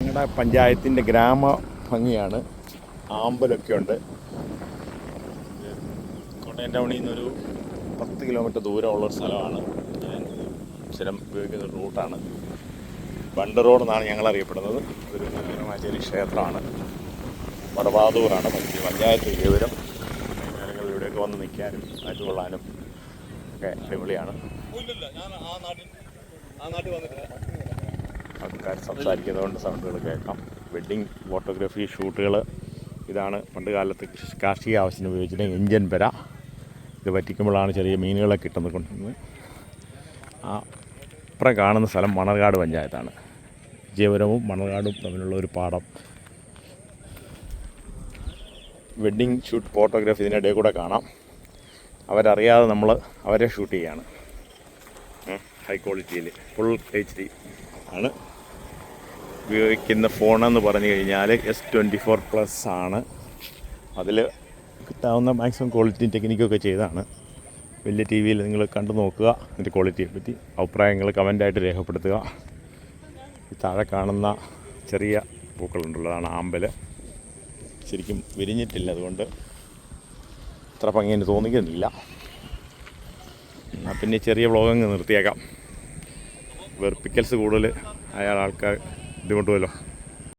ഞങ്ങളുടെ പഞ്ചായത്തിൻ്റെ ഗ്രാമ ഭംഗിയാണ്. ആമ്പലൊക്കെ ഉണ്ട്. കോട്ടയം ടൗണിൽ നിന്നൊരു 10 കിലോമീറ്റർ ദൂരമുള്ളൊരു സ്ഥലമാണ്. ഞാൻ സ്ഥിരം ഉപയോഗിക്കുന്ന റൂട്ടാണ്. ബണ്ട് റോഡ് എന്നാണ് ഞങ്ങൾ അറിയപ്പെടുന്നത്. ഇതൊരു ചെറിയ ക്ഷേത്രമാണ്. വടവാതൂറാണ് പഞ്ചായത്ത് വിവരം. വൈകുന്നേരങ്ങളിൽ ഇവിടെയൊക്കെ വന്ന് നിൽക്കാനും കാറ്റ് കൊള്ളാനും ഒക്കെ അടിപൊളിയാണ്. ആൾക്കാർ സംസാരിക്കുന്നതുകൊണ്ട് സൗണ്ടുകൾ കേൾക്കാം. വെഡ്ഡിങ് ഫോട്ടോഗ്രാഫി ഷൂട്ടുകൾ. ഇതാണ് പണ്ട് കാലത്ത് കാർഷിക ആവശ്യത്തിന് ഉപയോഗിച്ചിട്ട് ഇഞ്ചൻ പെര. ഇത് വറ്റിക്കുമ്പോഴാണ് ചെറിയ മീനുകളെ കിട്ടുന്നത് കൊണ്ടുവന്ന്. ആ ഇപ്പുറം കാണുന്ന സ്ഥലം മണർകാട് പഞ്ചായത്താണ്. വിജയപുരവും മണർകാടും തമ്മിലുള്ള ഒരു പാടം. വെഡ്ഡിങ് ഷൂട്ട് ഫോട്ടോഗ്രാഫി ഇതിനിടയിൽ കൂടെ കാണാം. അവരറിയാതെ നമ്മൾ അവരെ ഷൂട്ട് ചെയ്യുകയാണ്. ഹൈ ക്വാളിറ്റിയിൽ ഫുൾ HD ആണ് ഉപയോഗിക്കുന്ന ഫോണെന്ന് പറഞ്ഞു കഴിഞ്ഞാൽ S24+ ആണ്. അതിൽ കിട്ടാവുന്ന മാക്സിമം ക്വാളിറ്റി ടെക്നിക്കൊക്കെ ചെയ്താണ്. വലിയ TV-യിൽ നിങ്ങൾ കണ്ടു നോക്കുക. ഇതിൻ്റെ ക്വാളിറ്റിയെ പറ്റി അഭിപ്രായങ്ങൾ കമൻ്റായിട്ട് രേഖപ്പെടുത്തുക. ഈ താഴെ കാണുന്ന ചെറിയ പൂക്കളുണ്ടുള്ളതാണ് ആമ്പൽ. ശരിക്കും വിരിഞ്ഞിട്ടില്ല, അതുകൊണ്ട് അത്ര ഭംഗിയെന്ന് തോന്നിക്കുന്നില്ല. എന്നാൽ പിന്നെ ചെറിയ വ്ളോഗങ്ങ് നിർത്തിയേക്കാം. വെർപ്പിക്കൽസ് കൂടുതൽ ആൾക്കാർ ബുദ്ധിമുട്ടുമല്ലോ.